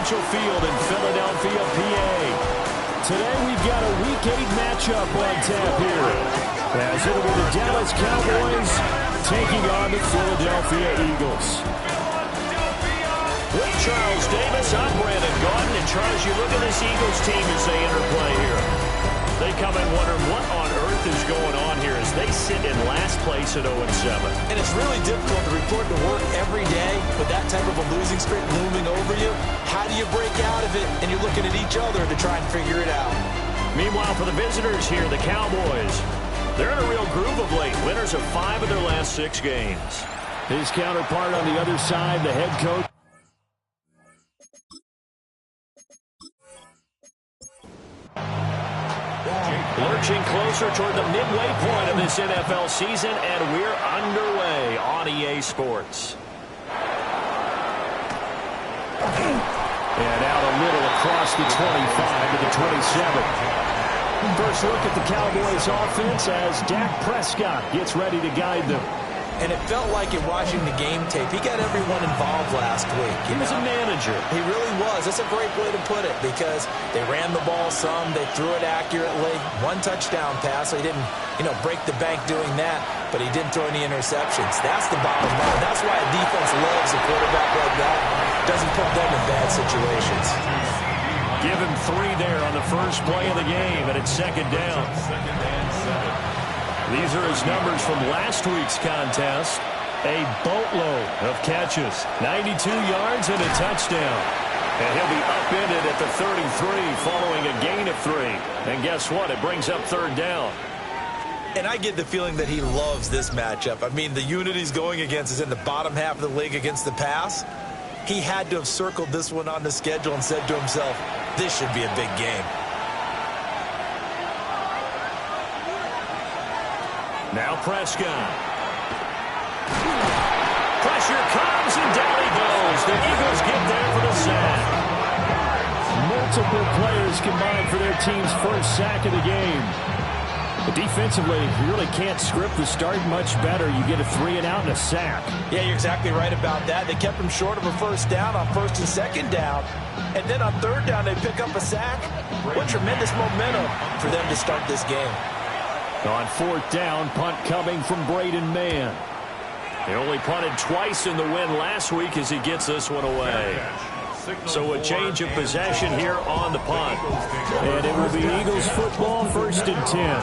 Financial Field in Philadelphia, PA. Today we've got a Week 8 matchup on tap here, as it'll be the Dallas Cowboys taking on the Philadelphia Eagles. With Charles Davis, I'm Brandon Gaudin. And Charles, you look at this Eagles team as they interplay here. They come in wondering what on earth is going on here as they sit in last place at 0-7. And it's really difficult to report to work every day with that type of a losing streak looming over you. How do you break out of it? And you're looking at each other to try and figure it out. Meanwhile, for the visitors here, the Cowboys, they're in a real groove of late. Winners of 5 of their last 6 games. His counterpart on the other side, the head coach. Lurching closer toward the midway point of this NFL season, and we're underway on EA Sports. And out a little across the 25 to the 27. First look at the Cowboys offense as Dak Prescott gets ready to guide them. And it felt like in watching the game tape, he got everyone involved last week. He was a manager. He really was. That's a great way to put it because they ran the ball some. They threw it accurately. 1 touchdown pass. So he didn't, break the bank doing that, but he didn't throw any interceptions. That's the bottom line. That's why a defense loves a quarterback like that. Doesn't put them in bad situations. Give him 3 there on the first play of the game, and it's second down. These are his numbers from last week's contest. A boatload of catches. 92 yards and a touchdown. And he'll be upended at the 33 following a gain of 3. And guess what? It brings up third down. And I get the feeling that he loves this matchup. I mean, the unit he's going against is in the bottom half of the league against the pass. He had to have circled this one on the schedule and said to himself, this should be a big game. Now Prescott. Pressure comes, and down he goes. The Eagles get there for the sack. Multiple players combined for their team's first sack of the game. But defensively, you really can't script the start much better. You get a 3 and out and a sack. Yeah, you're exactly right about that. They kept him short of a first down on first and second down. And then on third down, they pick up a sack. What tremendous momentum for them to start this game. On fourth down, punt coming from Braden Mann. They only punted twice in the win last week as he gets this one away. So a change of possession here on the punt. And it will be Eagles football, 1st and 10.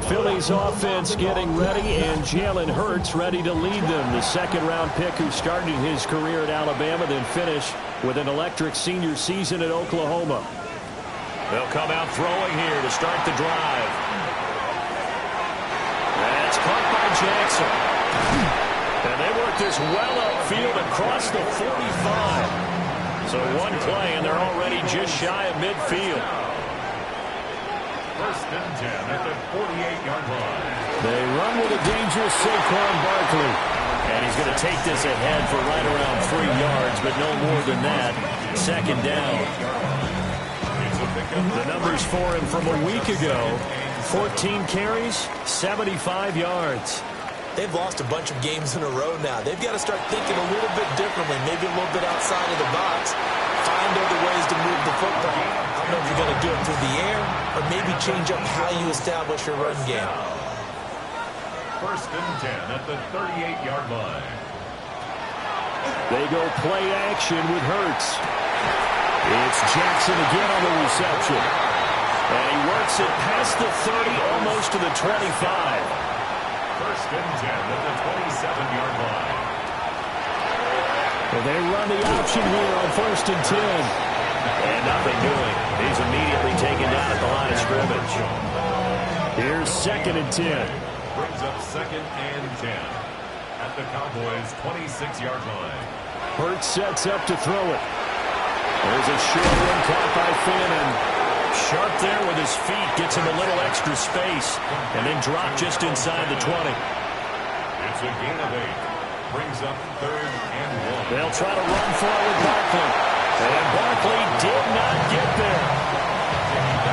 Philly's offense getting ready, and Jalen Hurts ready to lead them. The second-round pick who started his career at Alabama, then finished with an electric senior season at Oklahoma. They'll come out throwing here to start the drive. That's caught by Jackson. And they work this well upfield across the 45. So one play, and they're already just shy of midfield. 1st and 10 at the 48-yard line. They run with a dangerous Saquon Barkley. And he's going to take this ahead for right around 3 yards, but no more than that. Second down. The numbers for him from a week ago. 14 carries, 75 yards. They've lost a bunch of games in a row now. They've got to start thinking a little bit differently, maybe a little bit outside of the box, find other ways to move the football. I don't know if you're going to do it through the air or maybe change up how you establish your run game. 1st and 10 at the 38-yard line. They go play action with Hurts. It's Jackson again on the reception. And he works it past the 30, almost to the 25. 1st and 10 at the 27-yard line. Well, they run the option here on 1st and 10. And nothing doing. He's immediately taken down at the line of scrimmage. Here's 2nd and 10. Brings up 2nd and 10 at the Cowboys' 26-yard line. Hurts sets up to throw it. There's a short one caught by Fannin. Sharp there with his feet, gets him a little extra space, and then dropped just inside the 20. It's a gain of 8. Brings up 3rd and 1. They'll try to run for it with Barkley. And Barkley did not get there.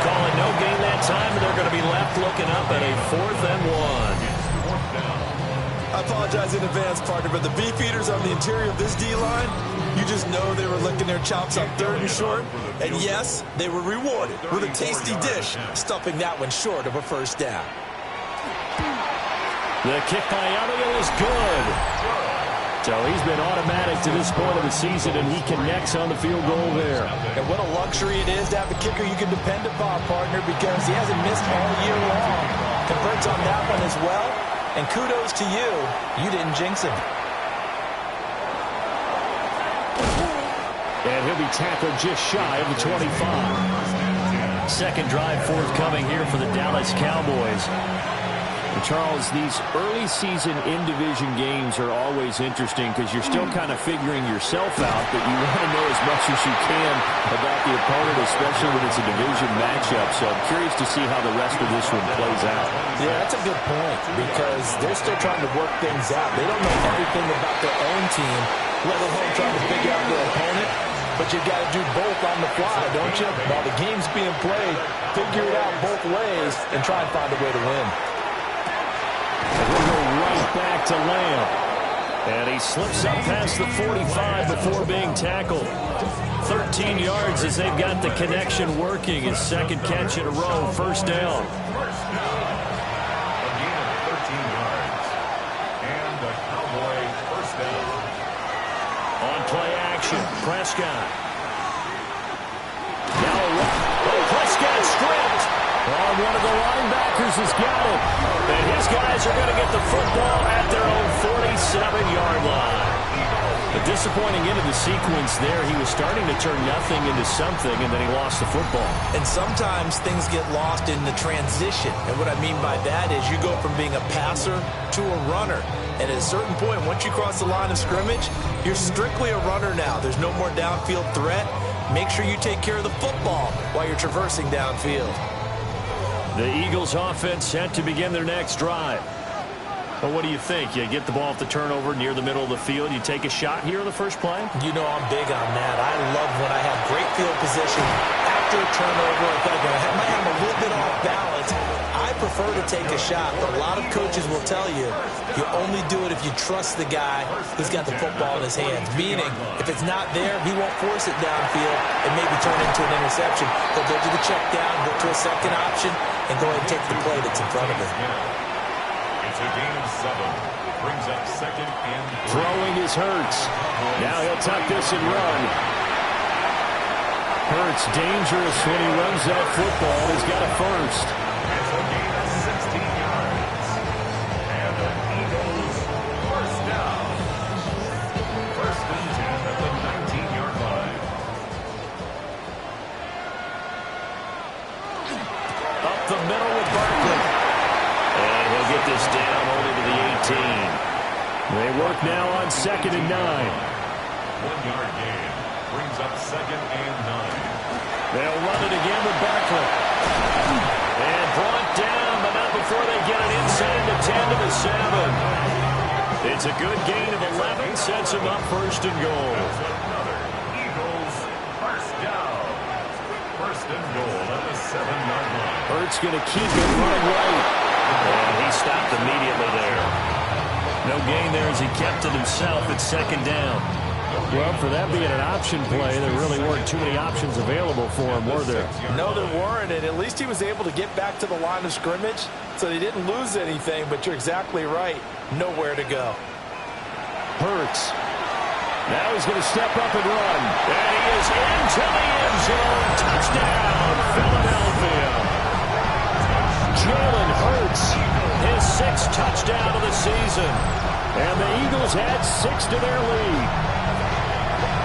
Calling no gain that time, and they're going to be left looking up at a 4th and 1. I apologize in advance, partner, but the beef eaters on the interior of this D-line, you just know they were licking their chops on 3rd and short. And yes, they were rewarded with a tasty dish, stuffing that one short of a first down. The kick by Elliott is good. So he's been automatic to this point of the season, and he connects on the field goal there. And what a luxury it is to have a kicker you can depend upon, partner, because he hasn't missed all year long. Converts on that one as well. And kudos to you. You didn't jinx him. And he'll be tackled just shy of the 25. Second drive forthcoming here for the Dallas Cowboys. And Charles, these early season in-division games are always interesting because you're still kind of figuring yourself out, but you want to know as much as you can about the opponent, especially when it's a division matchup. So I'm curious to see how the rest of this one plays out. Yeah, that's a good point because they're still trying to work things out. They don't know everything about their own team, let alone trying to figure out their opponent. But you got to do both on the fly, don't you? While the game's being played, figure it out both ways and try and find a way to win. And we'll go right back to Lamb. And he slips up past the 45 before being tackled. 13 yards as they've got the connection working. His second catch in a row, first down. A gain of 13 yards. And the Cowboy first down. On play action, Prescott. Now a run. Oh, Prescott stripped. Oh, one of the linebackers has got it. And his guys are going to get the football at their own 47-yard line. A disappointing end of the sequence there. He was starting to turn nothing into something, and then he lost the football. And sometimes things get lost in the transition. And what I mean by that is you go from being a passer to a runner. And at a certain point, once you cross the line of scrimmage, you're strictly a runner now. There's no more downfield threat. Make sure you take care of the football while you're traversing downfield. The Eagles offense set to begin their next drive. Well, what do you think? You get the ball off the turnover near the middle of the field. You take a shot here in the first play? You know I'm big on that. I love when I have great field position after a turnover. If I might have a little bit off balance, I prefer to take a shot. But a lot of coaches will tell you, you only do it if you trust the guy who's got the football in his hands. Meaning, if it's not there, he won't force it downfield and maybe turn into an interception. He'll go to the check down, go to a second option, and go ahead and take the play that's in front of him. It's a gain of 7. Brings up second and 3. Throwing is Hurts. Now he'll tuck this and run. Hurts dangerous when he runs that football. He's got a first. It's a gain of 16 yards. And the Eagles first down. First and 10 at the 19-yard line. Up the middle with Barkley. And he'll get this down only to the 18. They work now on 2nd and 9. 1-yard gain. Brings up second and 9. They'll run it again with Barkley. And brought down, but not before they get it inside the 10 to the 7. It's a good gain of 11. Sets him up first and goal. Another Eagles first down. First and goal at the 7-yard line. Hurts going to keep it running right. And he stopped immediately there. No gain there as he kept it himself at second down. Well, for that being an option play, there really weren't too many options available for him, were there? No, there weren't, and at least he was able to get back to the line of scrimmage, so they didn't lose anything, but you're exactly right. Nowhere to go. Hurts. Now he's going to step up and run. And he is into the end zone. Touchdown, Philadelphia. Jalen Hurts, his 6th touchdown of the season. And the Eagles add 6 to their lead.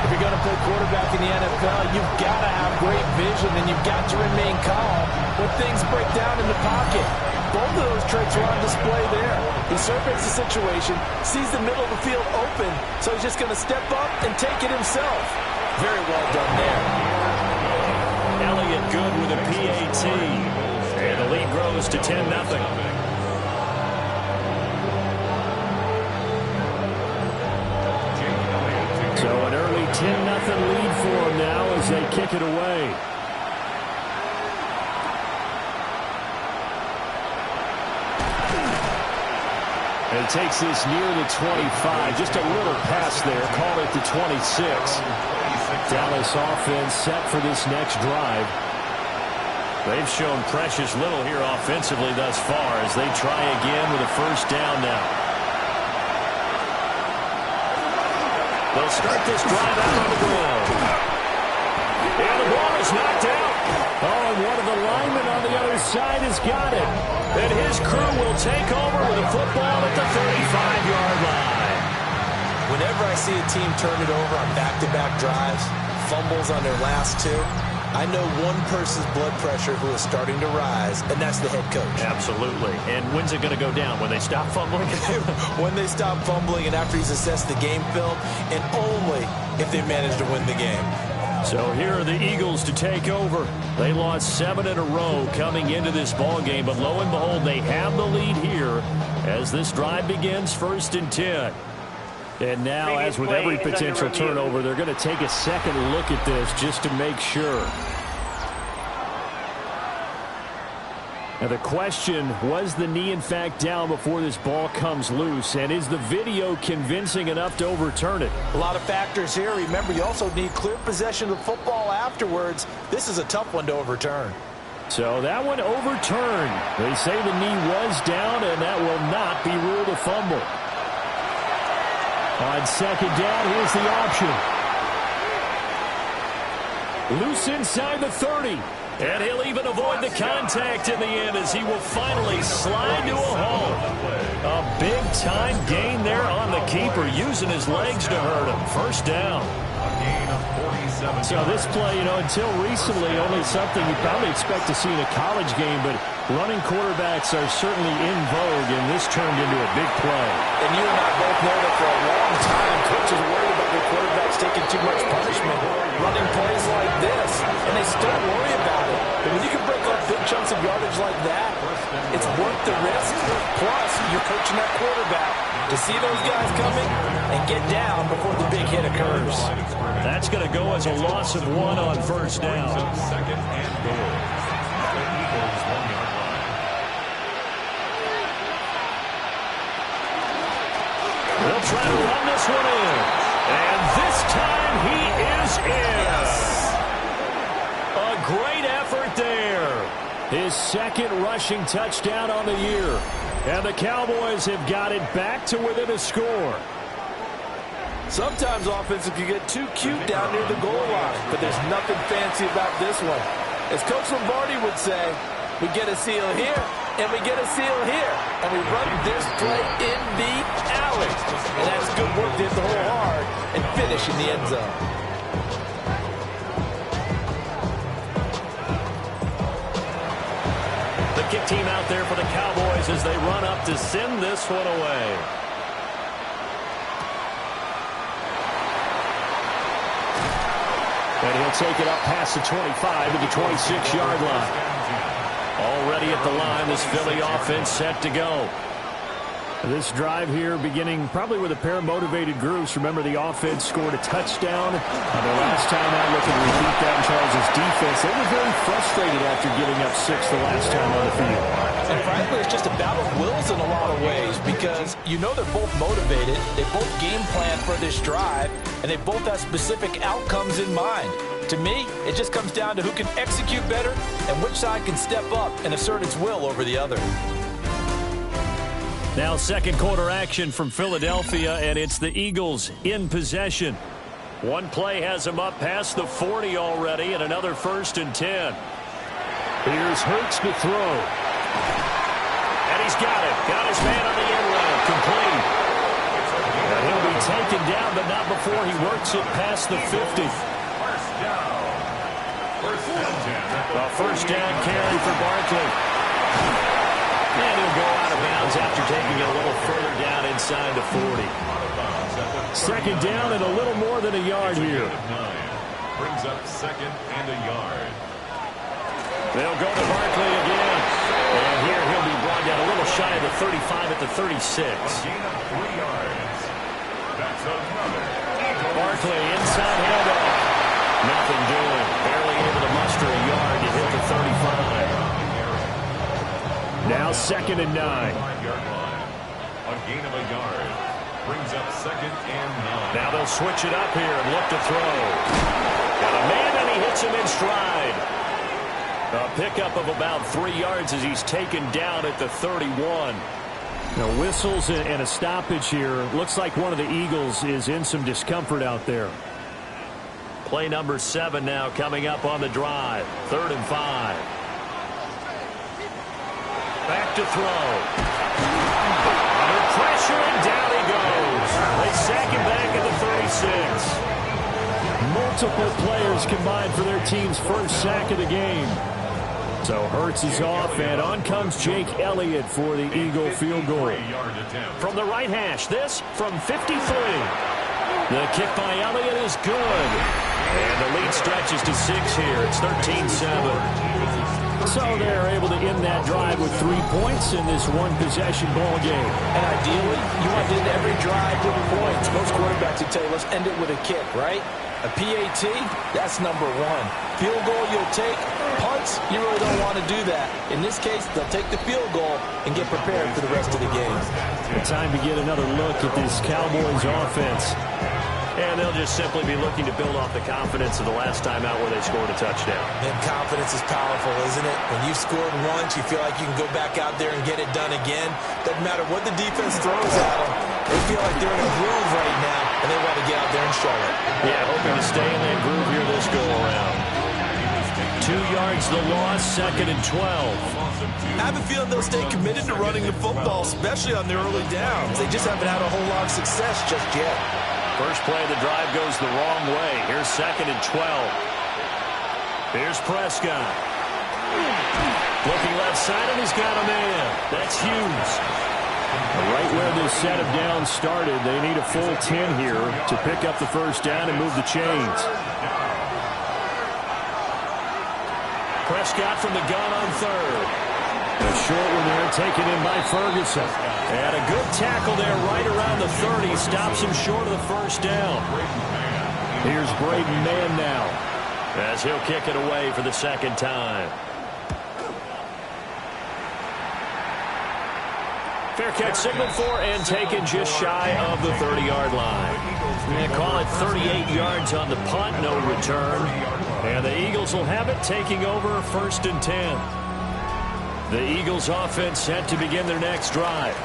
If you're going to play quarterback in the NFL, you've got to have great vision, and you've got to remain calm when things break down in the pocket. Both of those traits are on display there. He surveys the situation, sees the middle of the field open, so he's just going to step up and take it himself. Very well done there. Elliott good with a PAT. And the lead grows to 10-0. So an early 10-0 lead for him now as they kick it away. And takes this near the 25. Just a little pass there. Call it the 26. Dallas offense set for this next drive. They've shown precious little here offensively thus far as they try again with a first down now. They'll start this drive out on the ground. And the ball is knocked out. Oh, and one of the linemen on the other side has got it. And his crew will take over with a football at the 35-yard line. Whenever I see a team turn it over on back-to-back drives, fumbles on their last two, I know one person's blood pressure who is starting to rise, and that's the head coach. Absolutely. And when's it going to go down? When they stop fumbling? When they stop fumbling and after he's assessed the game film, and only if they manage to win the game. So here are the Eagles to take over. They lost 7 in a row coming into this ball game, but lo and behold, they have the lead here as this drive begins 1st and 10. And now, as with every potential turnover, they're going to take a second look at this just to make sure. Now the question, was the knee in fact down before this ball comes loose? And is the video convincing enough to overturn it? A lot of factors here. Remember, you also need clear possession of the football afterwards. This is a tough one to overturn. So that one overturned. They say the knee was down, and that will not be ruled a fumble. On second down, here's the option. Loose inside the 30. And he'll even avoid the contact in the end as he will finally slide to a home. A big-time gain there on the keeper, using his legs to hurt him. First down. So this play, until recently, only something you probably expect to see in a college game, but running quarterbacks are certainly in vogue, and this turned into a big play. And you and I both know that for a long time, coaches are worried about their quarterbacks taking too much punishment, running plays like this, and they still worry about it. But when you can break up big chunks of yardage like that, it's worth the risk. Plus, you're coaching that quarterback to see those guys coming and get down before the big hit occurs. That's going to go as a loss of 1 on first down. Second and goal. The Eagles 1-yard line. They'll try to run this one in. And this time he is in. A great effort there. His second rushing touchdown on the year. And the Cowboys have got it back to within a score. Sometimes offenses can get too cute down near the goal line, but there's nothing fancy about this one. As Coach Lombardi would say, we get a seal here, and we get a seal here, and we run this play in the alley. And that's good work to hit the hole hard and finish in the end zone. The kick team out there for the Cowboys as they run up to send this one away. And he'll take it up past the 25 to the 26-yard line. Already at the line, this Philly offense set to go. This drive here beginning probably with a pair of motivated groups. Remember, the offense scored a touchdown. The last time out, looking to repeat that in Charles' defense. They were very frustrated after giving up 6 the last time on the field. And frankly, it's just a battle of wills in a lot of ways because they're both motivated. They both game plan for this drive, and they both have specific outcomes in mind. To me, it just comes down to who can execute better and which side can step up and assert its will over the other. Now second quarter action from Philadelphia, and it's the Eagles in possession. One play has them up past the 40 already, and another 1st and 10. Here's Hurts to throw. And he's got it. Got his man on the end route. Complete. And he'll be taken down, but not before he works it past the 50. First down. A first down carry for Barkley. And he'll go out of bounds after taking it a little further down inside the 40. Second down and a little more than a yard here. Brings up second and a yard. They'll go to Barkley again. And here he'll be brought down a little shy of the 35 at the 36. Gain of 3 yards. That's another. Barkley inside handoff. Nothing doing. Barely able to muster a yard to hit the 35. Now 2nd and 9. 5-yard line. A A gain of a yard. Brings up 2nd and 9. Now they'll switch it up here and look to throw. Got a man, and he hits him in stride. A pickup of about 3 yards as he's taken down at the 31. Now, whistles and a stoppage here. Looks like one of the Eagles is in some discomfort out there. Play number 7 now coming up on the drive. 3rd and 5. Back to throw. Under pressure, and down he goes. They sack him back at the 36. Multiple players combined for their team's first sack of the game. So Hurts is off, and on comes Jake Elliott for the Eagle field goal. From the right hash, this from 53. The kick by Elliott is good. And the lead stretches to 6 here. It's 13-7. So they're able to end that drive with 3 points in this one-possession ball game. And ideally, you want to end every drive with points. Most quarterbacks would tell you, let's end it with a kick, right? A PAT, that's number 1. Field goal you'll take. Punts, you really don't want to do that. In this case, they'll take the field goal and get prepared for the rest of the game. Time to get another look at this Cowboys offense. And they'll just simply be looking to build off the confidence of the last time out where they scored a touchdown. And confidence is powerful, isn't it? When you've scored once, you feel like you can go back out there and get it done again. Doesn't matter what the defense throws at them. They feel like they're in a groove right now, and they want to get out there and show it. Yeah, hoping to stay in that groove here this go-around. 2 yards the loss, 2nd and 12. I have a feeling they'll stay committed to running the football, especially on the early downs. They just haven't had a whole lot of success just yet. First play of the drive goes the wrong way. Here's 2nd and 12. Here's Prescott. Looking left side, and he's got a man. That's Hughes. Right where this set of downs started, they need a full 10 here to pick up the first down and move the chains. Prescott from the gun on 3rd. A short one there, taken in by Ferguson. And a good tackle there right around the 30. Stops him short of the first down. Here's Braden Mann now, as he'll kick it away for the 2nd time. Fair catch signaled for and taken just shy of the 30-yard line. They call it 38 yards on the punt, no return. And the Eagles will have it, taking over 1st and 10. The Eagles offense set to begin their next drive.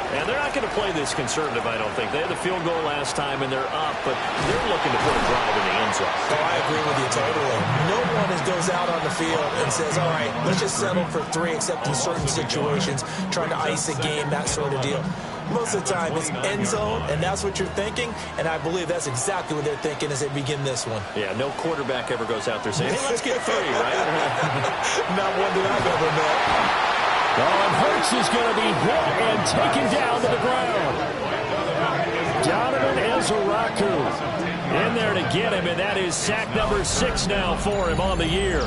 And they're not going to play this conservative, I don't think. They had the field goal last time, and they're up, but they're looking to put a drive in the end zone. Oh, I agree with you totally. No one goes out on the field and says, all right, let's just settle for 3, except in certain situations, trying to ice a game, that sort of deal. Most of the time, it's end zone, and that's what you're thinking, and I believe that's exactly what they're thinking as they begin this one. Yeah, no quarterback ever goes out there saying, hey, let's get 3, right? Not one that I've ever met. And Hurts is going to be hit and taken down to the ground. Donovan Ezeraku in there to get him, and that is sack number 6 now for him on the year.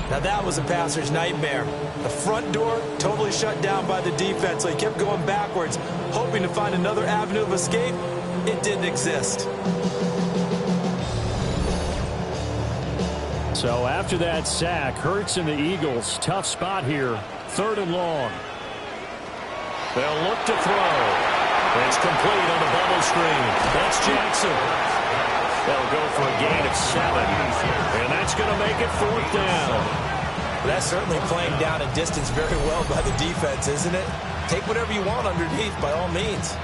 Now that was a passer's nightmare. The front door totally shut down by the defense, so he kept going backwards, hoping to find another avenue of escape. It didn't exist. So after that sack, Hurts and the Eagles, tough spot here, 3rd and long. They'll look to throw. It's complete on the bubble screen. That's Jackson. They'll go for a gain of 7. And that's going to make it 4th down. That's certainly playing down a distance very well by the defense, isn't it? Take whatever you want underneath, by all means.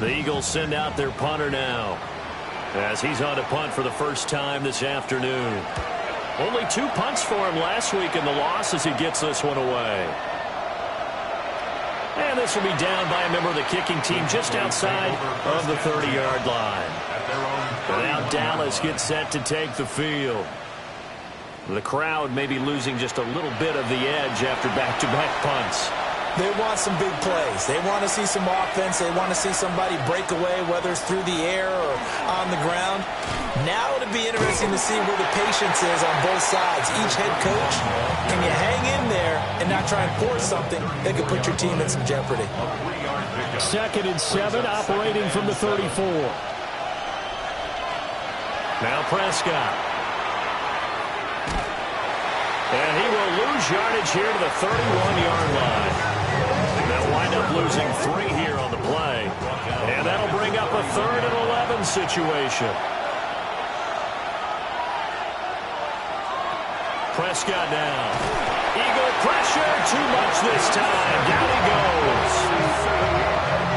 The Eagles send out their punter now, as he's on to punt for the first time this afternoon. Only 2 punts for him last week in the loss as he gets this one away. And this will be down by a member of the kicking team just outside of the 30-yard line. But now Dallas gets set to take the field. The crowd may be losing just a little bit of the edge after back-to-back punts. They want some big plays. They want to see some offense. They want to see somebody break away, whether it's through the air or on the ground. Now it'll be interesting to see where the patience is on both sides. Each head coach, can you hang in there and not try and force something that could put your team in some jeopardy? 2nd and 7, operating from the 34. Now Prescott. And he will lose yardage here to the 31-yard line. They'll wind up losing 3 here on the play. And that'll bring up a 3rd and 11 situation. Prescott now. Eagle pressure. Too much this time. Down he goes.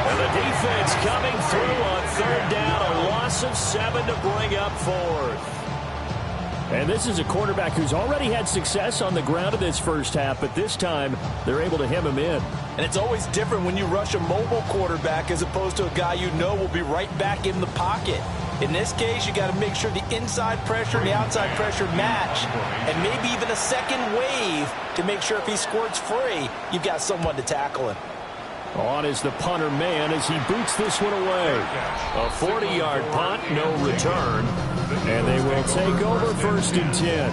And the defense coming through on 3rd down. A loss of 7 to bring up 4th. And this is a quarterback who's already had success on the ground in this first half, but this time they're able to hem him in. And it's always different when you rush a mobile quarterback as opposed to a guy you know will be right back in the pocket. In this case, you got to make sure the inside pressure and the outside pressure match, and maybe even a second wave to make sure if he squirts free, you've got someone to tackle him. On is the punter man as he boots this one away. A 40-yard punt, no return. And they will take over 1st and 10.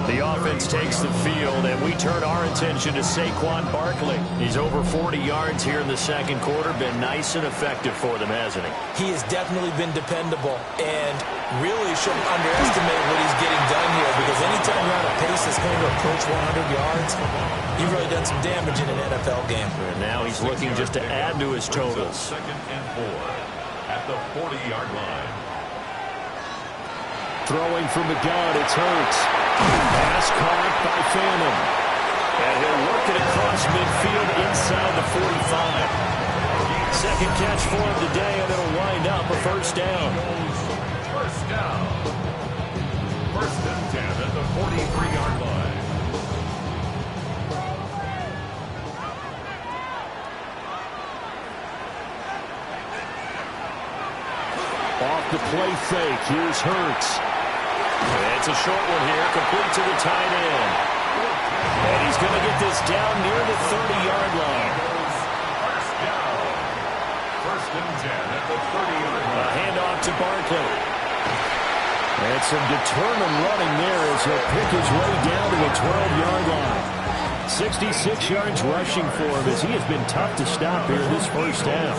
The offense takes the field, and we turn our attention to Saquon Barkley. He's over 40 yards here in the second quarter. Been nice and effective for them, hasn't he? He has definitely been dependable, and really shouldn't underestimate what he's getting done here, because anytime you're on a pace that's going to approach 100 yards, you've really done some damage in an NFL game. And now he's looking just to add to his totals. 2nd and 4 at the 40-yard line. Throwing from the gun, it's Hurts. Pass caught by Phantom. And he'll work it across midfield inside the 45. Second catch for him today, and it'll wind up a 1st down. 1st down. 1st and 10 at the 43-yard line. Off the play fake, here's Hurts. It's a short one here, complete to the tight end. And he's going to get this down near the 30-yard line. 1st down. 1st and 10 at the 30-yard line. A handoff to Barkley. And some determined running there as he'll pick his way down to the 12-yard line. 66 yards rushing for him as he has been tough to stop here in this first half.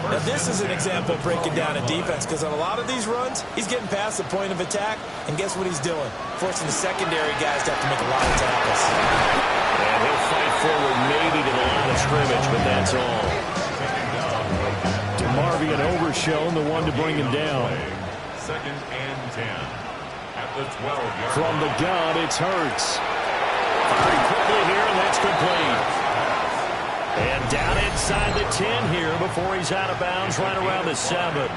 Now, this is an example of breaking down a defense, because on a lot of these runs, he's getting past the point of attack, and guess what he's doing? Forcing the secondary guys to have to make a lot of tackles. And he'll fight forward maybe to the line of scrimmage, but that's all. DeMarvion overshown, the one to bring him down. 2nd and 10 at the 12-yard From the gun, it's Hurts. Firing quickly here, and that's complete. And down inside the 10 here before he's out of bounds right around the 7.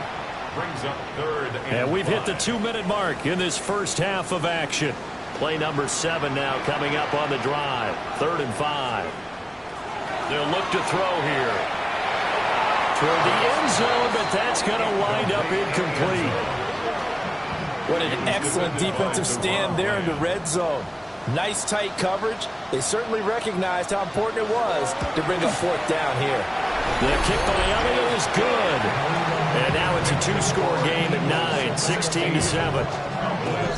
brings up 3rd and we've hit the 2-minute mark in this first half of action. Play number 7 now coming up on the drive. 3rd and 5. They'll look to throw here. Toward the end zone, but that's going to wind up incomplete. What an excellent defensive stand there in the red zone. Nice tight coverage. They certainly recognized how important it was to bring up 4th down here. The kick by Elliott is good. And now it's a 2-score game at 9, 16-7.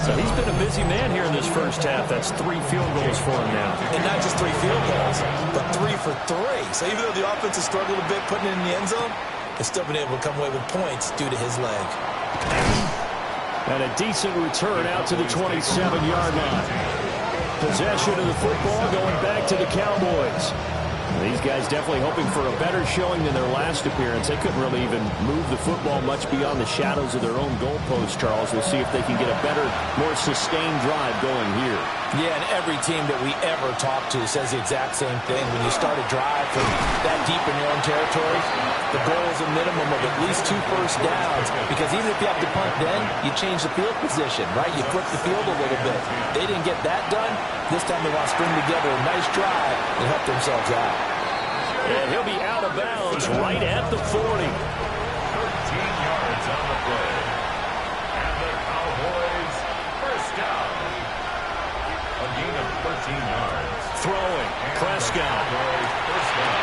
So he's been a busy man here in this first half. That's 3 field goals for him now. And not just 3 field goals, but 3 for 3. So even though the offense has struggled a bit putting it in the end zone, they've still been able to come away with points due to his leg. And a decent return out to the 27-yard line. Possession of the football going back to the Cowboys. These guys definitely hoping for a better showing than their last appearance. They couldn't really even move the football much beyond the shadows of their own goalpost, Charles. We'll see if they can get a better, more sustained drive going here. Yeah, and every team that we ever talk to says the exact same thing. When you start a drive from that deep in your own territory, the goal is a minimum of at least 2 first downs, because even if you have to punt then, you change the field position, right? You flip the field a little bit. They didn't get that done. This time they want to string together a nice drive and help themselves out. And he'll be out of bounds right at the 40. 13 yards on the play. And the Cowboys first down. A gain of 13 yards. Throwing. Prescott. First down.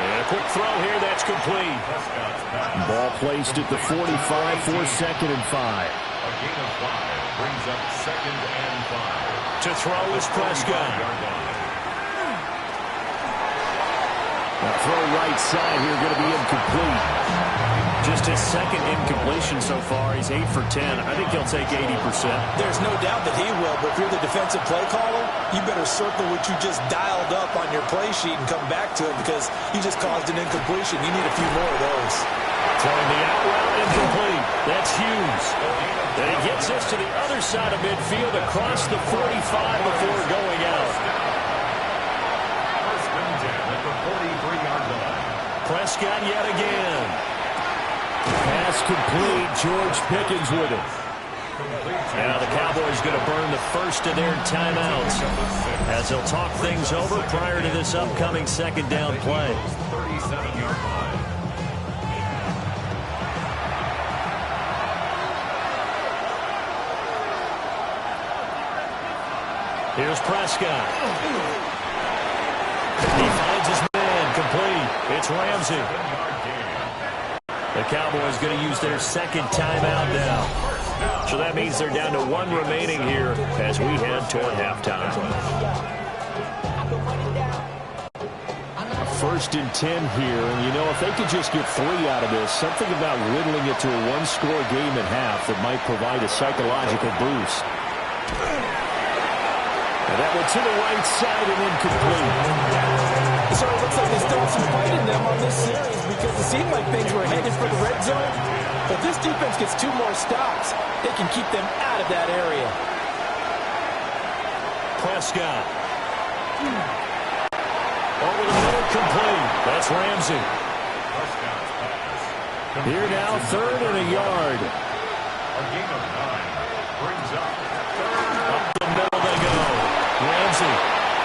And a quick throw here. That's complete. Ball placed at the 45 for 2nd and 5. A gain of 5 brings up 2nd and 5. To throw is Prescott. The throw right side here going to be incomplete. Just his second incompletion so far. He's 8 for 10. I think he'll take 80%. There's no doubt that he will, but if you're the defensive play caller, you better circle what you just dialed up on your play sheet and come back to it because you just caused an incompletion. You need a few more of those. Throwing the out route incomplete. That's Hughes. And he gets this to the other side of midfield across the 45 before going out. First and 10 at the 43-yard line. Prescott yet again. Pass complete. George Pickens with it. Now the Cowboys going to burn the first of their timeouts as they'll talk things over prior to this upcoming second down play. 37-yard line. Here's Prescott. He finds his man complete. It's Ramsey. The Cowboys going to use their second timeout now. So that means they're down to one remaining here as we head toward halftime. First and 10 here, and you know, if they could just get 3 out of this, something about whittling it to a one-score game at half that might provide a psychological boost. And that went to the right side and incomplete. So it looks like they still have some fight in them on this series because it seemed like things were headed for the red zone. But this defense gets 2 more stops. They can keep them out of that area. Prescott. Over the middle, complete. That's Ramsey. Here now, 3rd and a yard. A gain of 9 brings up 3rd. Up the middle they go. Ramsey.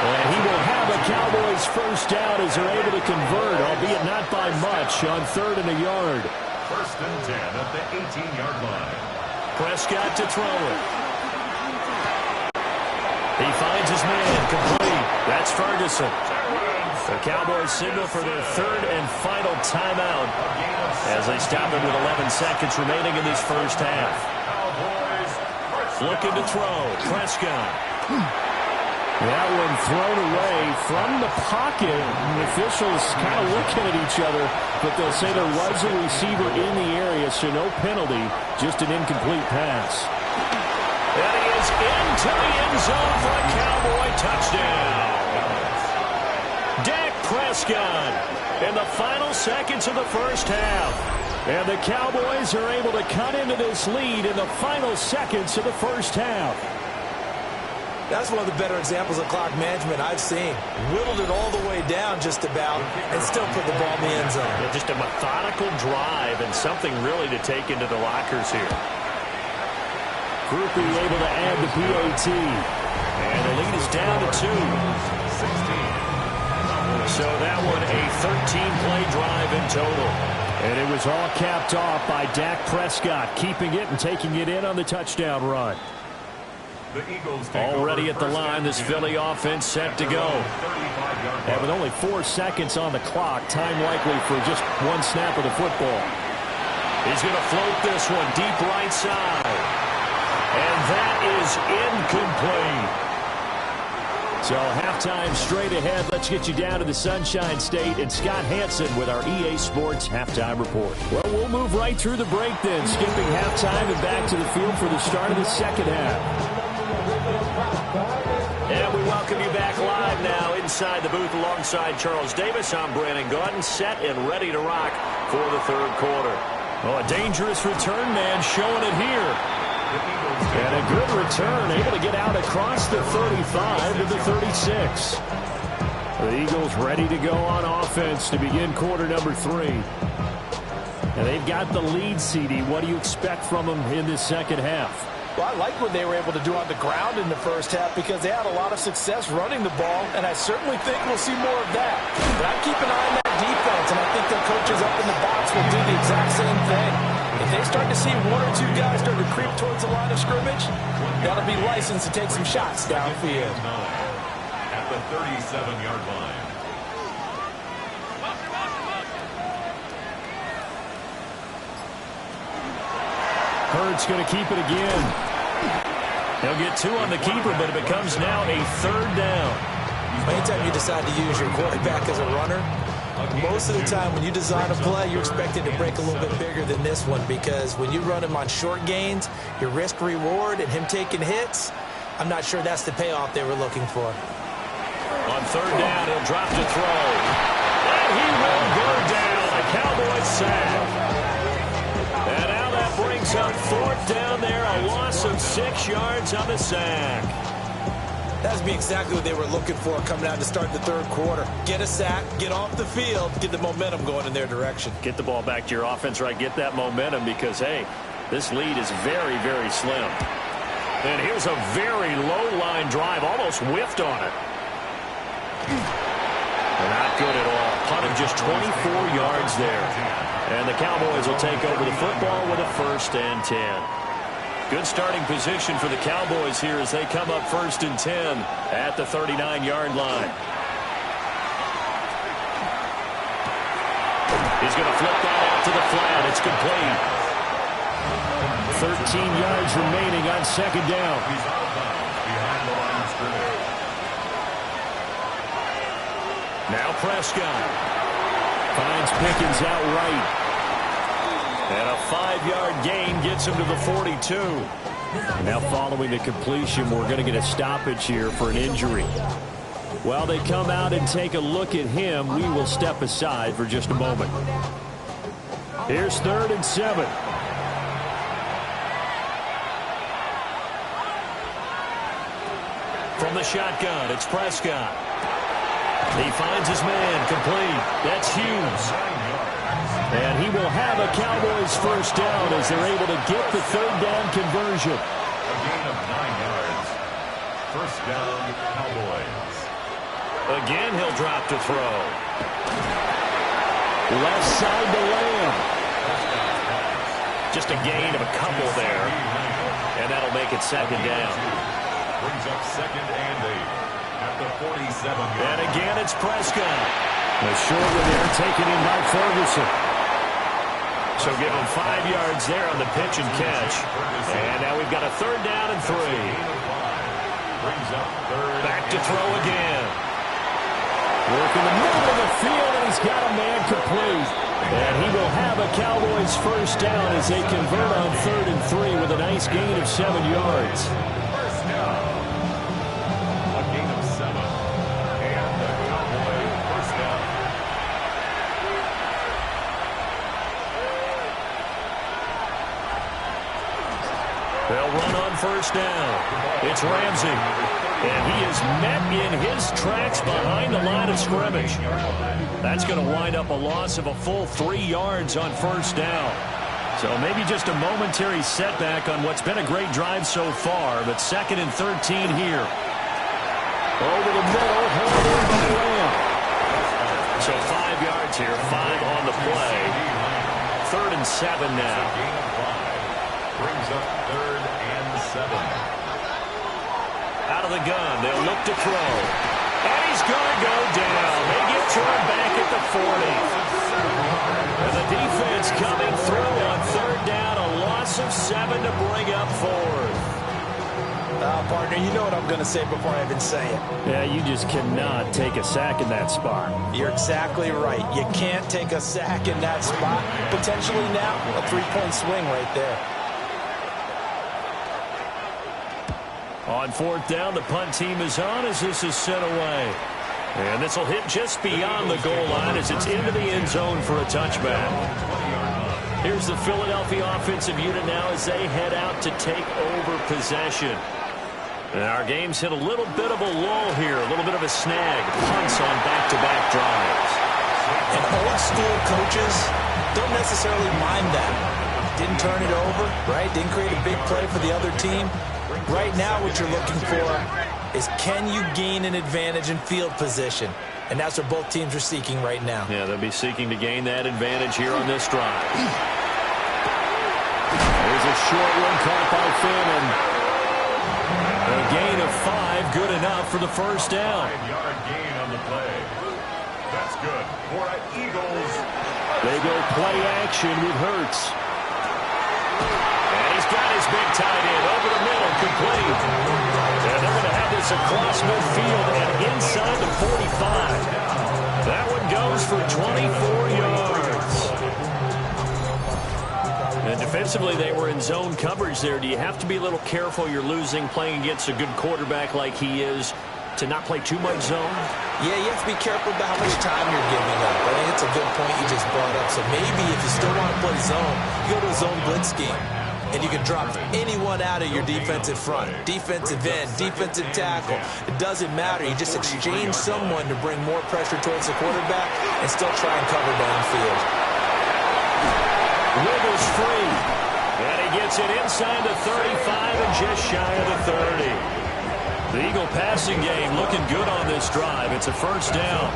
And he will have a Cowboys first down as they're able to convert, albeit not by much, on 3rd and a yard. First and 10 at the 18-yard line. Prescott to throw it. He finds his man complete. That's Ferguson. The Cowboys signal for their 3rd and final timeout as they stop it with 11 seconds remaining in this first half. Looking to throw. Prescott. That one thrown away from the pocket. The officials kind of looking at each other, but they'll say there was a receiver in the area, so no penalty, just an incomplete pass. That is into the end zone for a Cowboy touchdown. Dak Prescott in the final seconds of the first half. And the Cowboys are able to cut into this lead in the final seconds of the first half. That's one of the better examples of clock management I've seen. Whittled it all the way down just about and still put the ball in the end zone. Yeah, just a methodical drive and something really to take into the lockers here. Groupie able to add the PAT. And the lead is down to 2. 16. So that one a 13-play drive in total. And it was all capped off by Dak Prescott, keeping it and taking it in on the touchdown run. Already at the line, this Philly offense set to go. And with only 4 seconds on the clock, time likely for just one snap of the football. He's going to float this one deep right side. And that is incomplete. So halftime straight ahead. Let's get you down to the Sunshine State and Scott Hansen with our EA Sports Halftime Report. Well, we'll move right through the break then, skipping halftime and back to the field for the start of the second half. And we welcome you back live now inside the booth alongside Charles Davis. I'm Brandon Gaudin, set and ready to rock for the 3rd quarter. Oh, a dangerous return man showing it here. And a good return, able to get out across the 35 to the 36. The Eagles ready to go on offense to begin quarter number 3. And they've got the lead, CD. What do you expect from them in this second half? Well, I like what they were able to do on the ground in the first half because they had a lot of success running the ball, and I certainly think we'll see more of that. But I keep an eye on that defense, and I think their coaches up in the box will do the exact same thing. If they start to see 1 or 2 guys start to creep towards the line of scrimmage, that'll be licensed to take some shots downfield. At the 37-yard line. Hurts going to keep it again. He'll get 2 on the keeper, but it becomes now a 3rd down. Anytime you decide to use your quarterback as a runner, Most of the time when you design a play, you're expected to break a little bit bigger than this one because when you run him on short gains, your risk-reward and him taking hits, I'm not sure that's the payoff they were looking for. On third down, he'll drop to throw. And he will go down. A Cowboys sack. And now that brings up fourth down there. A loss of 6 yards on the sack. That's be exactly what they were looking for coming out to start the third quarter. Get a sack, get off the field, get the momentum going in their direction. Get the ball back to your offense, right? Get that momentum because, hey, this lead is very, very slim. And here's a very low-line drive. Almost whiffed on it. Not good at all. Punt of just 24 yards there. And the Cowboys will take over the football with a 1st and 10. Good starting position for the Cowboys here as they come up 1st and 10 at the 39-yard line. He's going to flip that out to the flat. It's complete. 13 yards remaining on 2nd down. Behind the line of scrimmage. Now Prescott finds Pickens outright. And a 5-yard gain gets him to the 42. Now following the completion, we're going to get a stoppage here for an injury. While they come out and take a look at him, we will step aside for just a moment. Here's 3rd and 7. From the shotgun, it's Prescott. He finds his man, complete. That's Hughes. And he will have a Cowboys 1st down as they're able to get the 3rd down conversion. A gain of 9 yards. 1st down, Cowboys. Again, he'll drop to throw. Left side to Lamb. Just a gain of a couple there. And that'll make it 2nd down. Brings up 2nd and 8 at the 47. And again, it's Prescott. A short one there taken in by Ferguson. So give him 5 yards there on the pitch and catch. And now we've got a 3rd down and 3. Brings up 3rd. Back to throw again. Working the middle of the field, and he's got a man complete. And he will have a Cowboys 1st down as they convert on 3rd and 3 with a nice gain of 7 yards. 1st down. A gain of 7. And the Cowboy 1st down. They'll run on 1st down. It's Ramsey. And he is met in his tracks behind the line of scrimmage. That's going to wind up a loss of a full 3 yards on 1st down. So maybe just a momentary setback on what's been a great drive so far, but 2nd and 13 here. Over the middle, held in by Lamb. So 5 yards here, 5 on the play. 3rd and 7 now. Gain of 5. Brings up 3rd and 7. Out of the gun, they'll look to throw. And he's going to go down. They get to him back at the 40. And the defense coming through on 3rd down, a loss of 7 to bring up 4th. Partner, you know what I'm going to say before I even say it. Yeah, you just cannot take a sack in that spot. You're exactly right. You can't take a sack in that spot. Potentially now, a 3-point swing right there. On 4th down, the punt team is on as this is sent away. And this will hit just beyond the goal line as it's into the end zone for a touchback. Here's the Philadelphia offensive unit now as they head out to take over possession. And our game's hit a little bit of a lull here, a little bit of a snag. Punts on back-to-back drives. And old-school coaches don't necessarily mind that. Didn't turn it over, right? Didn't create a big play for the other team. Right now what you're looking for is can you gain an advantage in field position? And that's what both teams are seeking right now. Yeah, they'll be seeking to gain that advantage here on this drive. There's a short one caught by Fannin. A gain of 5, good enough for the 1st down. 5-yard gain on the play. That's good for an Eagles. They go play action with Hurts. And he's got his big tight end over the middle, complete. And they're going to have this across midfield and inside the 45. That one goes runs for 24 yards. And defensively, they were in zone coverage there. Do you have to be a little careful? You're losing playing against a good quarterback like he is to not play too much zone? Yeah, you have to be careful about how much time you're giving up. I think it's a good point you just brought up. So maybe if you still want to play zone, you go to a zone blitz scheme. And you can drop anyone out of your defensive front. Defensive end, defensive tackle. It doesn't matter. You just exchange someone to bring more pressure towards the quarterback and still try and cover downfield. Wiggles free. And he gets it inside the 35 and just shy of the 30. The Eagle passing game looking good on this drive. It's a first down.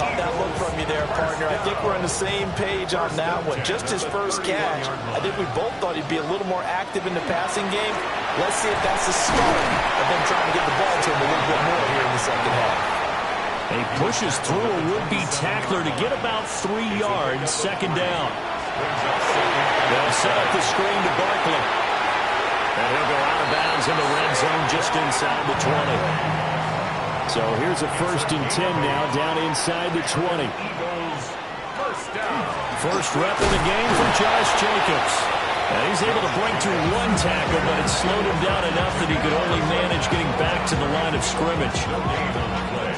Caught that look from you there, partner. I think we're on the same page on that one. Just his first catch. I think we both thought he'd be a little more active in the passing game. Let's see if that's the start of them trying to get the ball to him a little bit more here in the second half. He pushes through a would-be tackler to get about 3 yards, second down. They'll set up the screen to Barkley. And he'll go out of bounds in the red zone just inside the 20. So here's a 1st and 10 now, down inside the 20. First rep of the game for Josh Jacobs. And he's able to break through 1 tackle, but it slowed him down enough that he could only manage getting back to the line of scrimmage.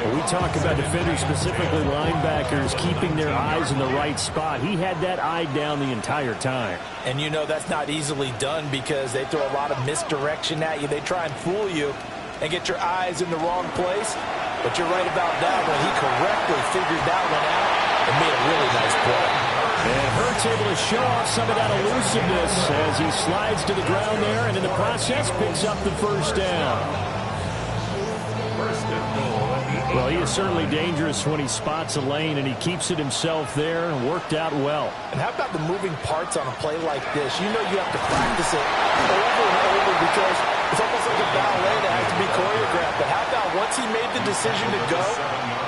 When we talk about defenders, specifically linebackers, keeping their eyes in the right spot, he had that eye down the entire time. And you know that's not easily done because they throw a lot of misdirection at you. They try and fool you and get your eyes in the wrong place. But you're right about that one. He correctly figured that one out and made a really nice play. And Hurts able to show off some of that elusiveness as he slides to the ground there and in the process picks up the first down. Well, he is certainly dangerous when he spots a lane, and he keeps it himself there and worked out well. And how about the moving parts on a play like this? You know you have to practice it over and over because it's almost like a ballet that has to be choreographed. But how about once he made the decision to go,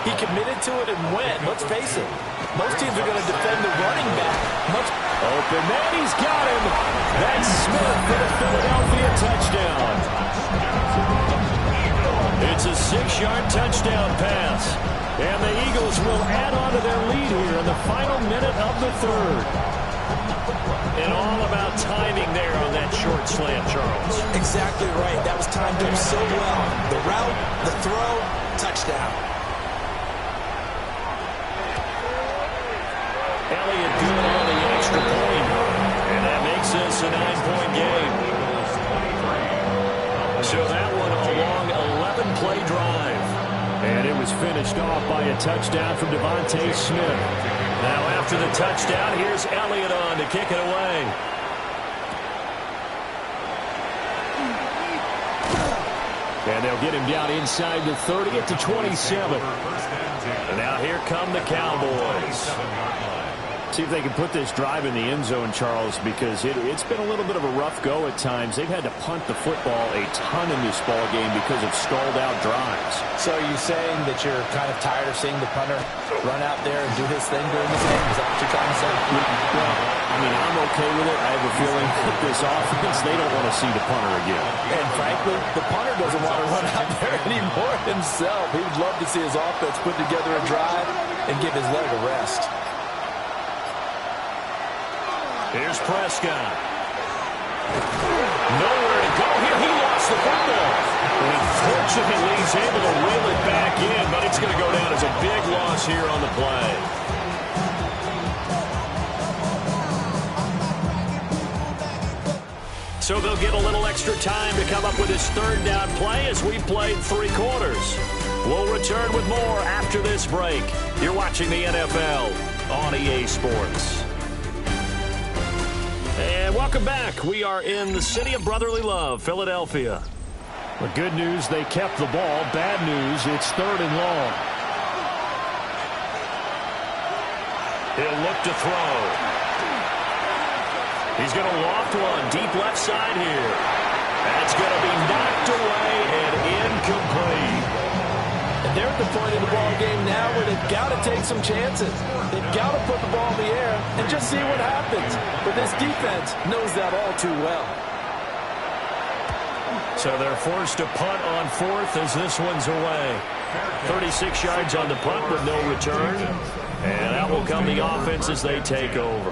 he committed to it and went. Let's face it, most teams are going to defend the running back. Open man, he's got him. That's Smith for the Philadelphia touchdown. It's a 6-yard touchdown pass. And the Eagles will add on to their lead here in the final minute of the 3rd. And all about timing there on that short slant, Charles. Exactly right. That was timed up so well. The route, the throw, touchdown. Elliott good on the extra point. And that makes this a 9-point game. So that one a long 11-play drive. And it was finished off by a touchdown from Devontae Smith. Now after the touchdown, here's Elliott on to kick it away. And they'll get him down inside the 30 at the 27. And now here come the Cowboys. See if they can put this drive in the end zone, Charles, because it's been a little bit of a rough go at times. They've had to punt the football a ton in this ball game because of stalled-out drives. So are you saying that you're kind of tired of seeing the punter run out there and do his thing during this game? Is that what you're trying to say? Well, I mean, I'm okay with it. I have a feeling that this offense, they don't want to see the punter again. And frankly, the punter doesn't want to run out there anymore himself. He would love to see his offense put together a drive and give his leg a rest. Here's Prescott. Nowhere to go here. He lost the football. Unfortunately, he's able to reel it back in, but it's going to go down as a big loss here on the play. So they'll get a little extra time to come up with his 3rd down play as we played 3 quarters. We'll return with more after this break. You're watching the NFL on EA Sports. And welcome back. We are in the city of brotherly love, Philadelphia. The good news, they kept the ball. Bad news, it's 3rd and long. He'll look to throw. He's going to loft one deep left side here. That's going to be knocked away and incomplete. And they're at the point in the ball game now where they've got to take some chances. They've got to put the ball in the air and just see what happens. But this defense knows that all too well. So they're forced to punt on fourth as this one's away. 36 yards on the punt with no return. And that will come the offense as they take over.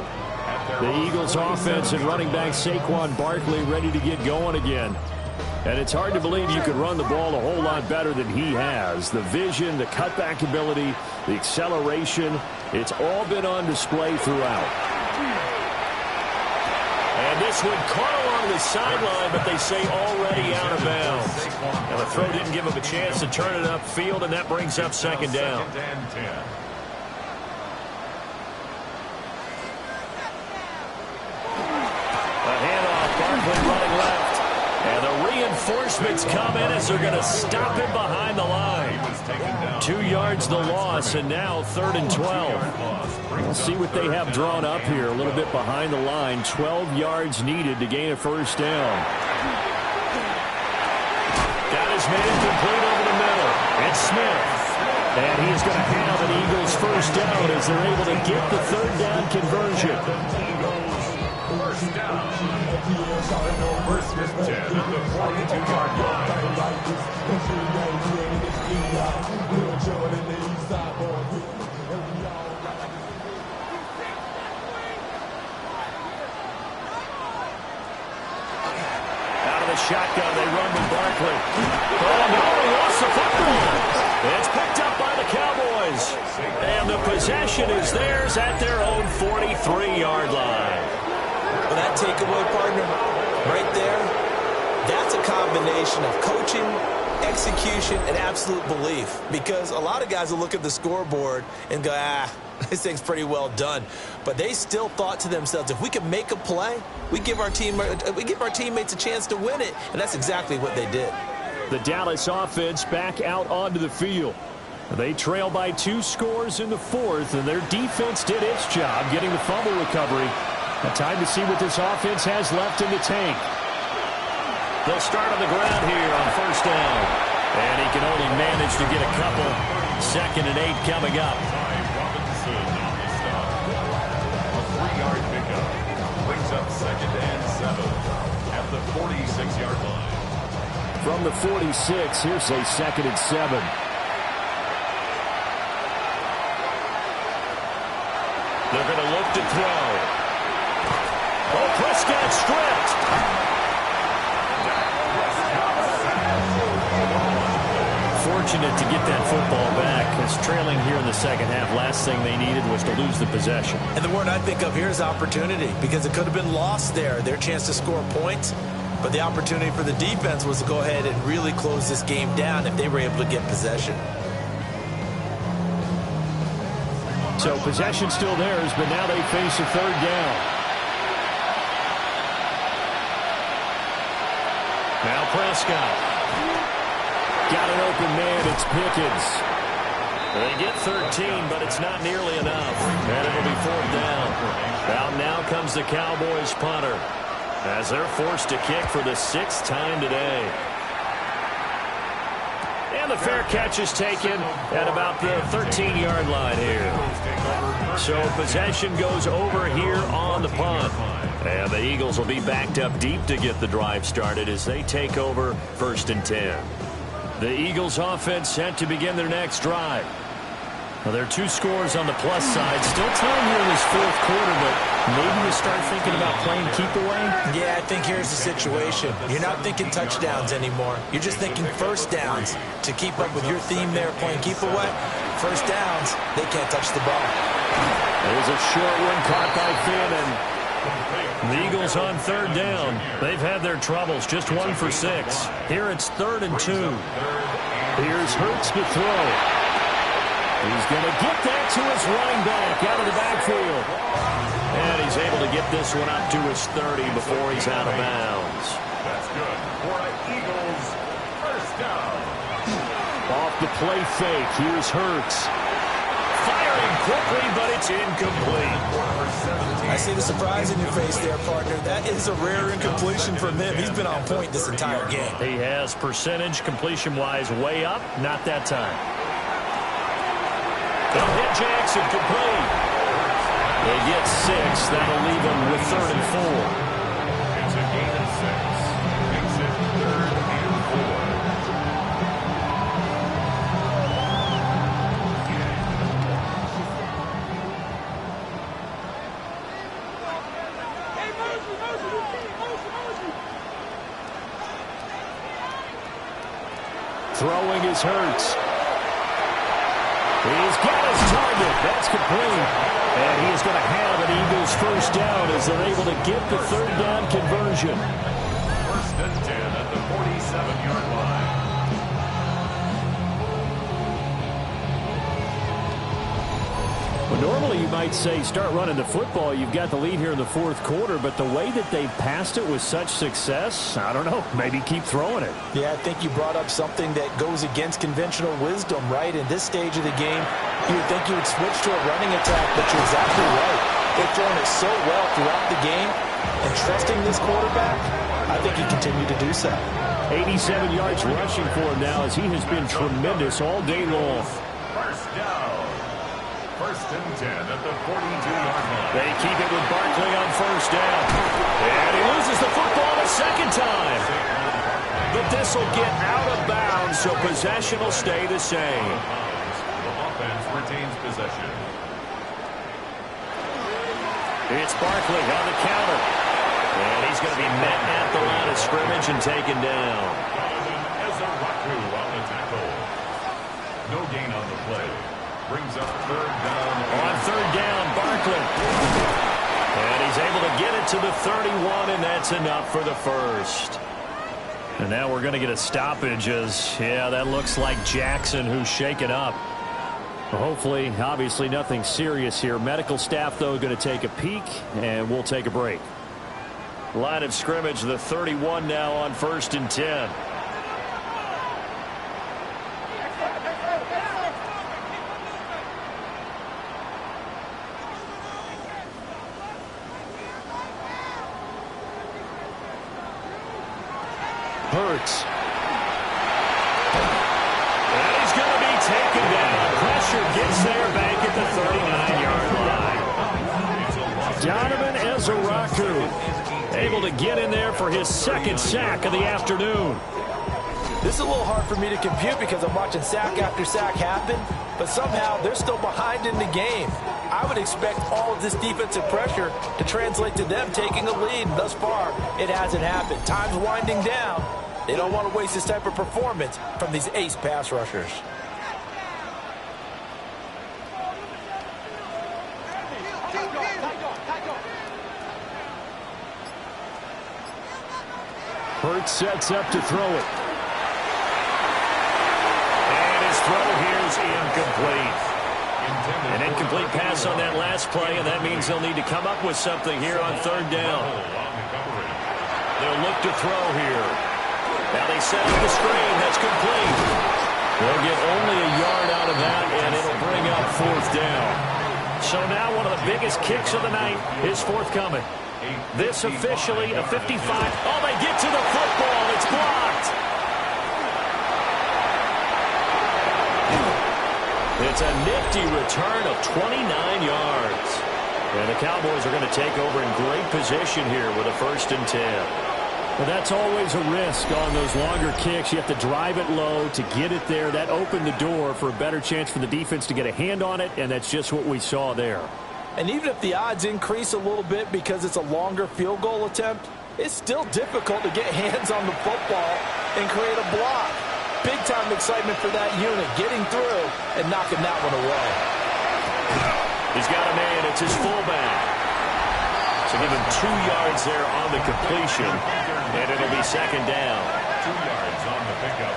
The Eagles offense and running back Saquon Barkley ready to get going again. And it's hard to believe you could run the ball a whole lot better than he has. The vision, the cutback ability, the acceleration, it's all been on display throughout. And this one caught along the sideline, but they say already out of bounds. And the throw didn't give him a chance to turn it upfield, and that brings up second down. A handoff, Barkley running left. And the reinforcements come in as they're going to stop him behind the line. 2 yards the loss, and now 3rd and 12. We'll see what they have drawn up here. A little bit behind the line. 12 yards needed to gain a first down. Got his man complete over the middle. It's Smith. And he's going to have an Eagles first down as they're able to get the 3rd down conversion. First down. First and 10 at the 42-yard line. Out of the shotgun, they run with Barkley. Oh, no, he lost the football. It's picked up by the Cowboys. And the possession is theirs at their own 43-yard line. Well, that takeaway, partner, right there, that's a combination of coaching, execution, and absolute belief. Because a lot of guys will look at the scoreboard and go, this thing's pretty well done. But they still thought to themselves, if we can make a play, we give our teammates a chance to win it. And that's exactly what they did. The Dallas offense back out onto the field. They trail by 2 scores in the 4th, and their defense did its job getting the fumble recovery. A time to see what this offense has left in the tank. They'll start on the ground here on first down. And he can only manage to get a couple. 2nd and 8 coming up. Robinson on the stop. A 3-yard pickup. Brings up 2nd and 7 at the 46-yard line. From the 46, here's a 2nd and 7. They're going to look to throw. Oh, Prescott stripped. Fortunate to get that football back, because trailing here in the second half, last thing they needed was to lose the possession. And the word I think of here is opportunity, because it could have been lost there, their chance to score points. But the opportunity for the defense was to go ahead and really close this game down if they were able to get possession. So possession still theirs, but now they face a 3rd down. Now Prescott. Got an open man, it's Pickens. They get 13, but it's not nearly enough. And it'll be 4th down. Out now comes the Cowboys punter, as they're forced to kick for the 6th time today. And the fair catch is taken at about the 13-yard line here. So possession goes over here on the punt. And the Eagles will be backed up deep to get the drive started as they take over 1st and 10. The Eagles offense set to begin their next drive. Well, there are 2 scores on the plus side. Still time here in this 4th quarter, but maybe you start thinking about playing keep away? Yeah, I think here's the situation. You're not thinking touchdowns anymore. You're just thinking first downs. To keep up with your theme there, playing keep away, first downs, they can't touch the ball. There's a short one caught by Fannin. The Eagles on 3rd down. They've had their troubles, just 1 for 6. Here it's 3rd and 2. Here's Hurts to throw. He's going to get that to his running back out of the backfield. And he's able to get this one up to his 30 before he's out of bounds. That's good for an Eagles first down. Off the play fake, here's Hurts. Firing quickly, but it's incomplete. I see the surprise in your face there, partner. That is a rare incompletion from him. He's been on point this entire game. He has percentage completion-wise way up, not that time. They'll hit Jackson complete. They get 6. That'll leave them with 3rd and 4. It's a gain of 6. Makes it 3rd and Throwing is Hurts. He's got his target. That's complete. And he is going to have an Eagles first down as they're able to get the third down conversion. First and 10 at the 47-yard line. Well, normally you might say start running the football. You've got the lead here in the fourth quarter, but the way that they've passed it with such success, I don't know, maybe keep throwing it. Yeah, I think you brought up something that goes against conventional wisdom, right? In this stage of the game, you would think you would switch to a running attack, but you're exactly right. They've thrown it so well throughout the game, and trusting this quarterback, I think he continued to do so. 87 yards rushing for him now as he has been tremendous all day long. First down. First and 10 at the 42-yard line. They keep it with Barkley on first down. And he loses the football a second time. But this will get out of bounds, so possession will stay the same. The offense retains possession. It's Barkley on the counter. And he's going to be met at the line of scrimmage and taken down. On the tackle. No gain on the play. Brings up third down. On third down, Barkley. And he's able to get it to the 31, and that's enough for the first. And now we're going to get a stoppage as, yeah, that looks like Jackson who's shaken up. Well, hopefully, obviously nothing serious here. Medical staff, though, going to take a peek, and we'll take a break. Line of scrimmage, the 31 now on first and 10. Hurts. And he's going to be taken down. Pressure gets there back at the 39-yard line. Donovan Ezeraku able to get in there for his second sack of the afternoon. This is a little hard for me to compute because I'm watching sack after sack happen, but somehow they're still behind in the game. I would expect all of this defensive pressure to translate to them taking a lead. And thus far, it hasn't happened. Time's winding down. They don't want to waste this type of performance from these ace pass rushers. Hurts sets up to throw it. And his throw here is incomplete. An incomplete pass on that last play, and that means they'll need to come up with something here on third down. They'll look to throw here. Now they set up the screen. That's complete. They'll get only a yard out of that, and it'll bring up fourth down. So now one of the biggest kicks of the night is forthcoming. This officially a 55. Oh, they get to the football. It's blocked. It's a nifty return of 29 yards. And the Cowboys are going to take over in great position here with a first and 10. Well, that's always a risk on those longer kicks. You have to drive it low to get it there. That opened the door for a better chance for the defense to get a hand on it, and that's just what we saw there. And even if the odds increase a little bit because it's a longer field goal attempt, it's still difficult to get hands on the football and create a block. Big-time excitement for that unit, getting through and knocking that one away. He's got a man. It's his fullback. So give him 2 yards there on the completion, and it'll be second down. 2 yards on the pickup.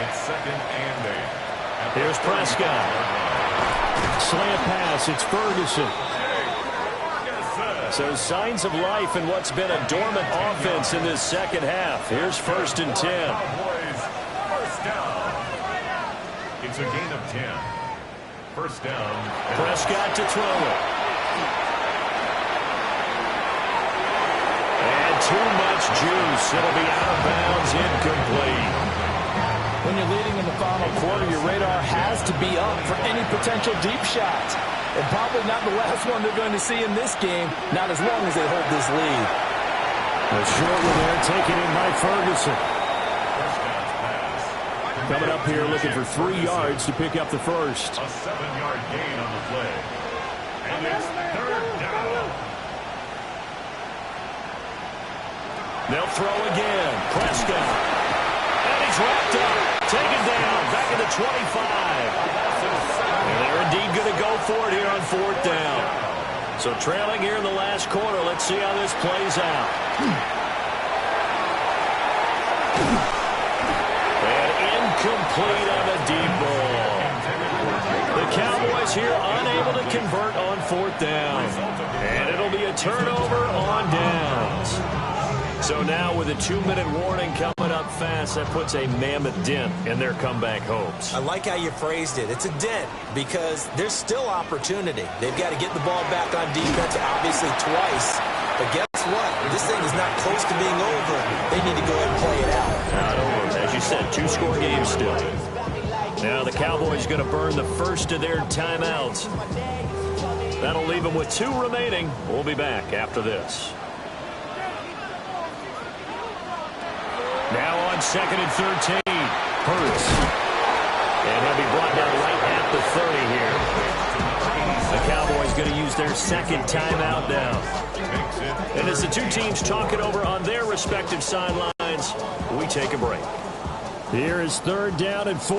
It's second and 8. Here's Prescott. Slant pass. It's Ferguson. So signs of life in what's been a dormant offense in this second half. Here's first and 10. Cowboys, first down. It's a gain of 10. First down. Prescott to throw it. And too much juice. It'll be out of bounds, incomplete. When you're leading in the final quarter, your radar has to be up for any potential deep shots. And probably not the last one they're going to see in this game, not as long as they hold this lead. A short one there, taken in by Ferguson. Coming up here looking for 3 yards to pick up the first. A 7-yard gain on the play. And it's third down. They'll throw again. Prescott. And he's wrapped up. Taken down, back at the 25. And they're indeed going to go for it here on 4th down. So trailing here in the last quarter. Let's see how this plays out. And incomplete on the deep ball. The Cowboys here unable to convert on 4th down. And it'll be a turnover on downs. So now with a 2-minute warning coming up fast, that puts a mammoth dent in their comeback hopes. I like how you phrased it. It's a dent because there's still opportunity. They've got to get the ball back on defense, obviously twice. But guess what? This thing is not close to being over. They need to go ahead and play it out. Not over. As you said, 2-score game still. Now the Cowboys going to burn the first of their timeouts. That'll leave them with 2 remaining. We'll be back after this. Now on 2nd and 13, Hurts. And he'll be brought down right at the 30 here. The Cowboys going to use their 2nd timeout now. And as the 2 teams talk it over on their respective sidelines, we take a break. Here is 3rd down and 4.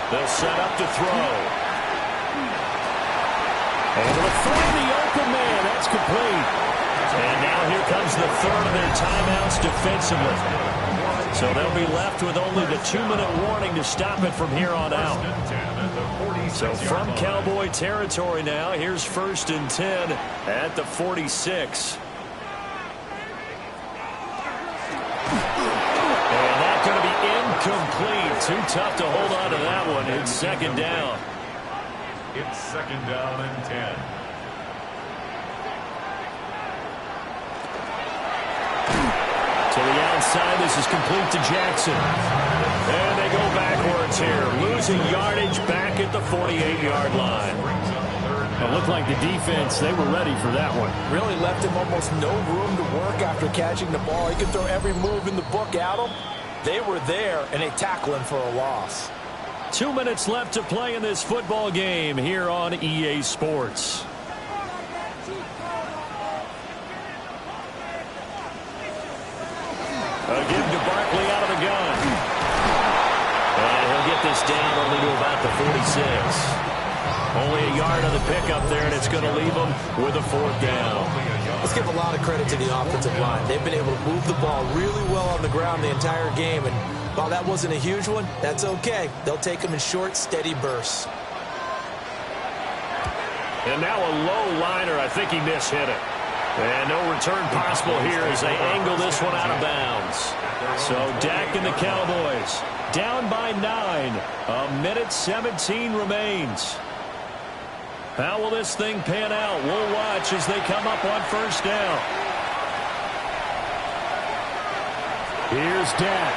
They'll set up to throw. And they'll find the open man. That's complete. And now here comes the 3rd of their timeouts defensively. So they'll be left with only the 2-minute warning to stop it from here on out. So from Cowboy territory now, here's 1st and 10 at the 46. And that's going to be incomplete. Too tough to hold on to that one. It's 2nd down. It's 2nd down and 10. To the outside, this is complete to Jackson. And they go backwards here, losing yardage back at the 48-yard line. It looked like the defense, they were ready for that one. Really left him almost no room to work after catching the ball. He could throw every move in the book at him. They were there, and they tackle him for a loss. 2 minutes left to play in this football game here on EA Sports. A give to Barkley out of the gun. And he'll get this down only to about the 46. Only a yard on the pickup there, and it's going to leave them with a 4th down. Let's give a lot of credit to the offensive line. They've been able to move the ball really well on the ground the entire game, and while that wasn't a huge one, that's okay. They'll take them in short, steady bursts. And now a low liner. I think he mishit it. And no return possible here as they angle this one out of bounds. So Dak and the Cowboys down by 9. 1:17 remains. How will this thing pan out? We'll watch as they come up on 1st down. Here's Dak.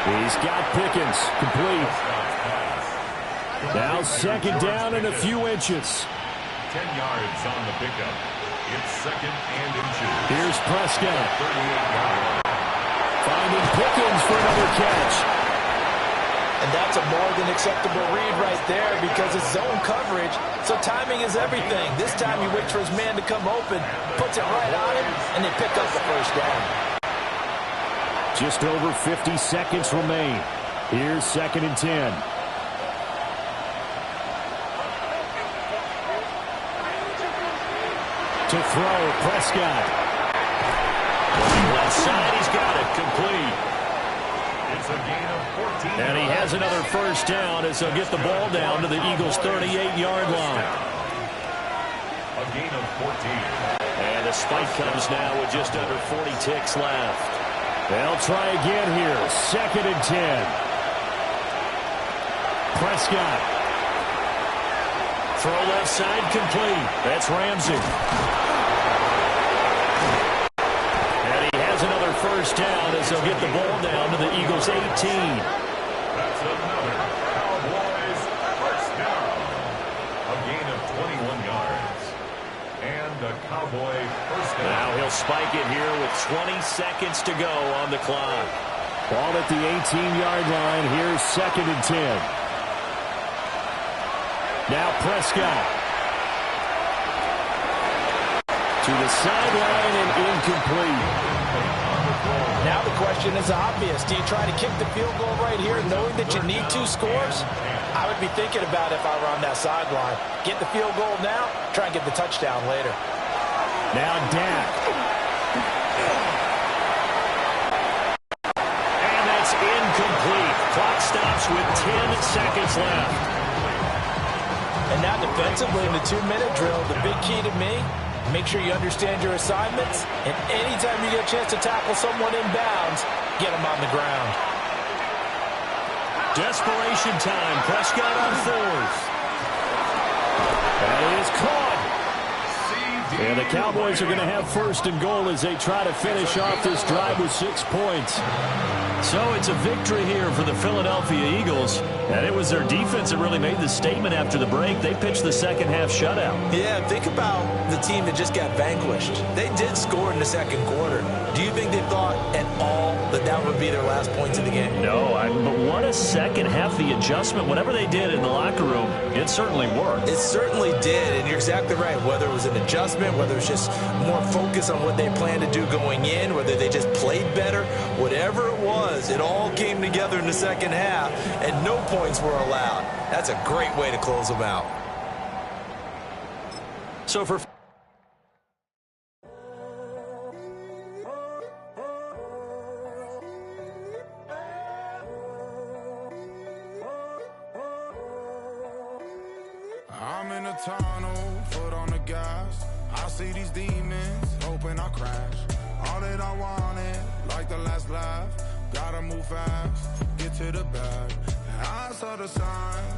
He's got Pickens. Complete. Now 2nd down and a few inches. 10 yards on the pickup. It's 2nd and inches. Here's Prescott. 38 yards. Finding Pickens for another catch. And that's a more than acceptable read right there because it's zone coverage, so timing is everything. This time he waits for his man to come open, puts it right on him, and they pick up the 1st down. Just over 50 seconds remain. Here's 2nd and 10. To throw, Prescott. Left side, he's got it. Complete. It's a gain of 14. And he has another 1st down as they'll get the ball down to the Eagles' 38-yard line. A gain of 14. And the spike comes now with just under 40 ticks left. They'll try again here. 2nd and 10. Prescott. Throw left side complete. That's Ramsey. And he has another 1st down as they'll get the ball down to the Eagles' 18. That's another Cowboys 1st down. A gain of 21 yards. And a Cowboy 1st down. Now he'll spike it here with 20 seconds to go on the clock. Ball at the 18-yard line. Here's 2nd and 10. Now Prescott. To the sideline and incomplete. question is obvious. Do you try to kick the field goal right here knowing that you need 2 scores? I would be thinking about it if I were on that sideline. Get the field goal now, try and get the touchdown later. Now Dak. And that's incomplete. Clock stops with 10 seconds left. And now defensively in the 2-minute drill, the big key to me, make sure you understand your assignments, and anytime you get a chance to tackle someone in bounds, get them on the ground. Desperation time. Prescott on 4th. That is caught. And the Cowboys are going to have 1st and goal as they try to finish off this drive with 6 points. So it's a victory here for the Philadelphia Eagles. And it was their defense that really made the statement after the break. They pitched the second-half shutout. Yeah, think about the team that just got vanquished. They did score in the 2nd quarter. Do you think they thought at all that that would be their last points of the game? No, but what a second half. The adjustment, whatever they did in the locker room, it certainly worked. It certainly did, and you're exactly right. Whether it was an adjustment, whether it was just more focus on what they planned to do going in, whether they just played better, whatever it was, it all came together in the 2nd half, and no points were allowed. That's a great way to close them out. So for I'm in a tunnel, foot on the gas. I see these demons, hoping I crash. All that I wanted, like the last laugh. Gotta move fast, get to the bag. I saw the sign,